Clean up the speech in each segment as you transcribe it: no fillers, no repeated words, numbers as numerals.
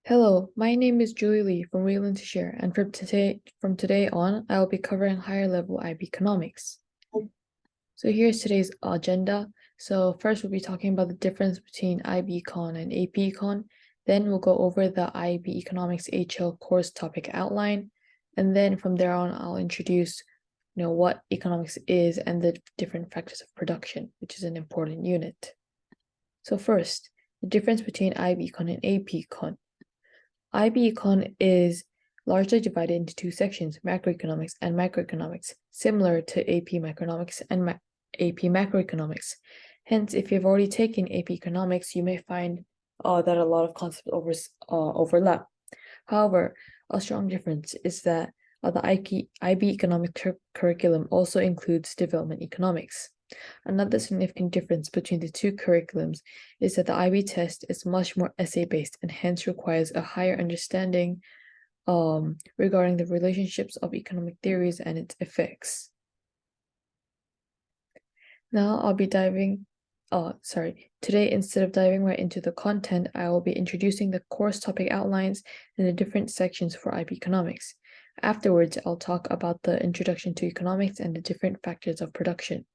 Hello, my name is Julie Lee from Wayland to Share, and from today on, I will be covering higher level IB economics. So here's today's agenda. So first we'll be talking about the difference between IB Econ and AP Econ. Then we'll go over the IB Economics HL course topic outline. And then from there on, I'll introduce what economics is and the different factors of production, which is an important unit. So first, the difference between IB Econ and AP Econ. IB Econ is largely divided into two sections, macroeconomics and microeconomics, similar to AP Microeconomics and AP Macroeconomics. Hence, if you've already taken AP Economics, you may find that a lot of concepts overlap. However, a strong difference is that the IB Economic curriculum also includes development economics. Another significant difference between the two curriculums is that the IB test is much more essay-based and hence requires a higher understanding regarding the relationships of economic theories and its effects. Now I'll be today instead of diving right into the content, I will be introducing the course topic outlines and the different sections for IB Economics. Afterwards, I'll talk about the introduction to economics and the different factors of production.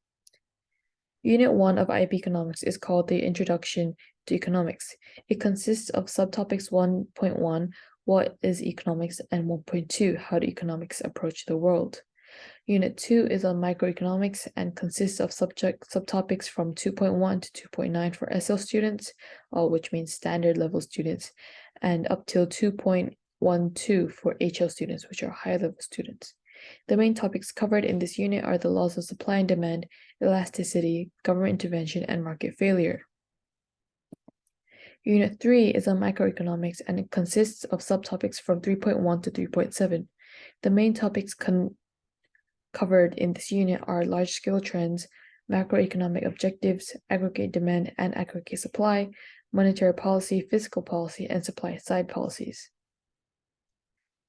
Unit 1 of IB Economics is called the Introduction to Economics. It consists of subtopics 1.1, what is economics, and 1.2, how do economics approach the world. Unit 2 is on microeconomics and consists of subtopics from 2.1 to 2.9 for SL students, which means standard level students, and up till 2.12 for HL students, which are higher level students. The main topics covered in this unit are the laws of supply and demand, elasticity, government intervention, and market failure. Unit 3 is on microeconomics and it consists of subtopics from 3.1 to 3.7. The main topics covered in this unit are large-scale trends, macroeconomic objectives, aggregate demand and aggregate supply, monetary policy, fiscal policy, and supply-side policies.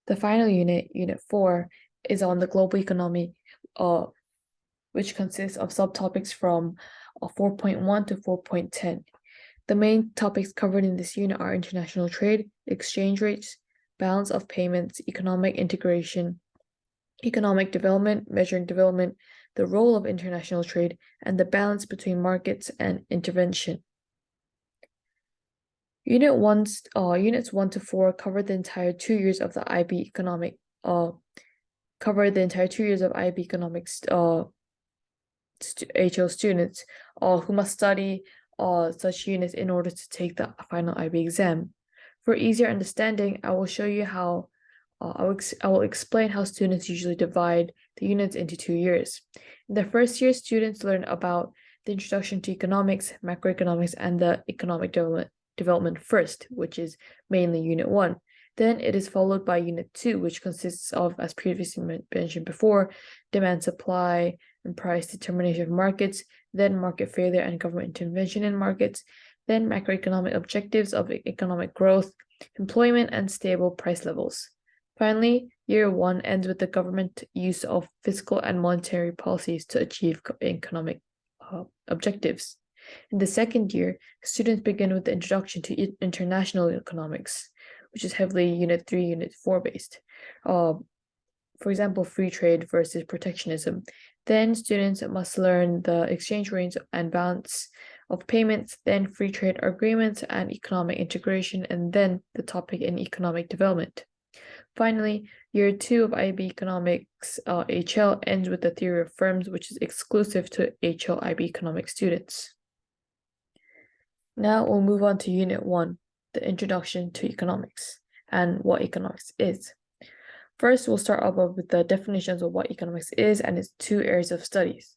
The final unit, Unit 4, is on the global economy, which consists of subtopics from 4.1 to 4.10. The main topics covered in this unit are international trade, exchange rates, balance of payments, economic integration, economic development, measuring development, the role of international trade, and the balance between markets and intervention. Units 1 to 4 cover the entire 2 years of the IB economic economics HL students who must study such units in order to take the final IB exam. For easier understanding, I will show you how I will explain how students usually divide the units into 2 years. In the first year, students learn about the introduction to economics, macroeconomics, and the economic development first, which is mainly Unit 1. Then it is followed by Unit 2, which consists of, as previously mentioned before, demand, supply, and price determination of markets, then market failure and government intervention in markets, then macroeconomic objectives of economic growth, employment, and stable price levels. Finally, Year 1 ends with the government use of fiscal and monetary policies to achieve economic objectives. In the second year, students begin with the introduction to international economics, which is heavily Unit 3, Unit 4 based. For example, free trade versus protectionism. Then students must learn the exchange rates and balance of payments, then free trade agreements and economic integration, and then the topic in economic development. Finally, Year 2 of IB Economics HL ends with the theory of firms, which is exclusive to HL IB Economics students. Now we'll move on to Unit 1, the Introduction to Economics, and what economics is. First, we'll start off with the definitions of what economics is and its 2 areas of studies.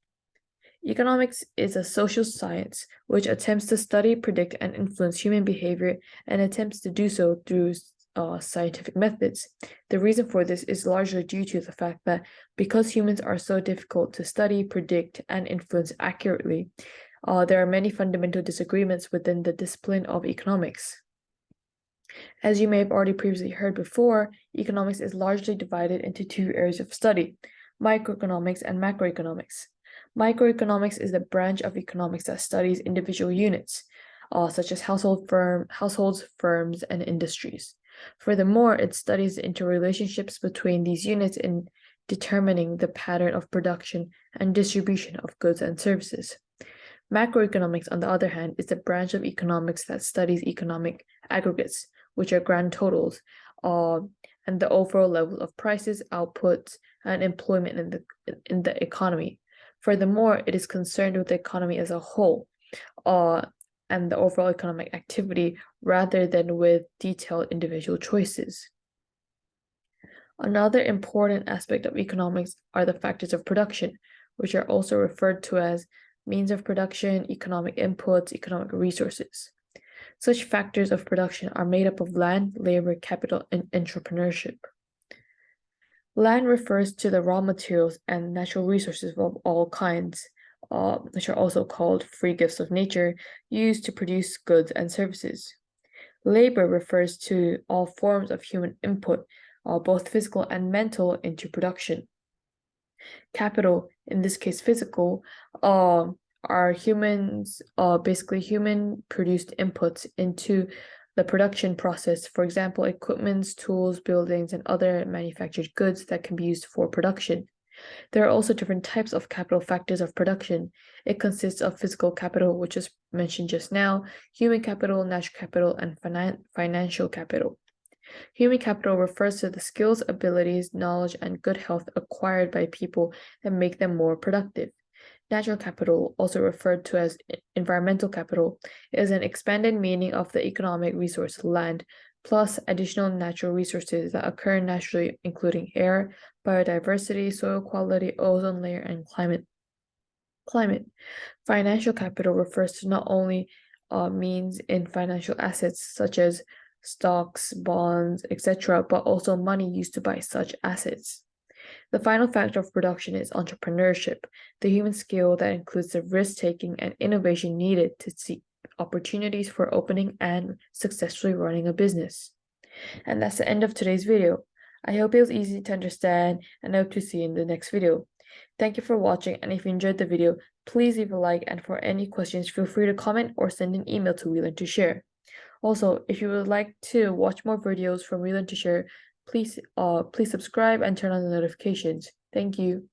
Economics is a social science which attempts to study, predict, and influence human behavior and attempts to do so through scientific methods. The reason for this is largely due to the fact that because humans are so difficult to study, predict, and influence accurately, there are many fundamental disagreements within the discipline of economics. As you may have already previously heard before, economics is largely divided into 2 areas of study, microeconomics and macroeconomics. Microeconomics is the branch of economics that studies individual units, such as households, firms, and industries. Furthermore, it studies the interrelationships between these units in determining the pattern of production and distribution of goods and services. Macroeconomics, on the other hand, is the branch of economics that studies economic aggregates, which are grand totals, and the overall level of prices, outputs, and employment in the economy. Furthermore, it is concerned with the economy as a whole, and the overall economic activity rather than with detailed individual choices. Another important aspect of economics are the factors of production, which are also referred to as means of production, economic inputs, economic resources. Such factors of production are made up of land, labor, capital, and entrepreneurship. Land refers to the raw materials and natural resources of all kinds, which are also called free gifts of nature, used to produce goods and services. Labor refers to all forms of human input, both physical and mental, into production. Capital, in this case physical, are basically human produced inputs into the production process. For example, equipments, tools, buildings, and other manufactured goods that can be used for production. There are also different types of capital factors of production. It consists of physical capital, which is mentioned just now, human capital, natural capital, and financial capital. Human capital refers to the skills, abilities, knowledge, and good health acquired by people that make them more productive. Natural capital, also referred to as environmental capital, is an expanded meaning of the economic resource land, plus additional natural resources that occur naturally, including air, biodiversity, soil quality, ozone layer, and climate. Financial capital refers to not only means in financial assets such as stocks, bonds, etc., but also money used to buy such assets. The final factor of production is entrepreneurship, the human skill that includes the risk-taking and innovation needed to seek opportunities for opening and successfully running a business. And that's the end of today's video. I hope it was easy to understand, and I hope to see you in the next video. Thank you for watching, and if you enjoyed the video, please leave a like, and for any questions, feel free to comment or send an email to We Learn to Share. Also, if you would like to watch more videos from We Learn to Share, please subscribe and turn on the notifications. Thank you.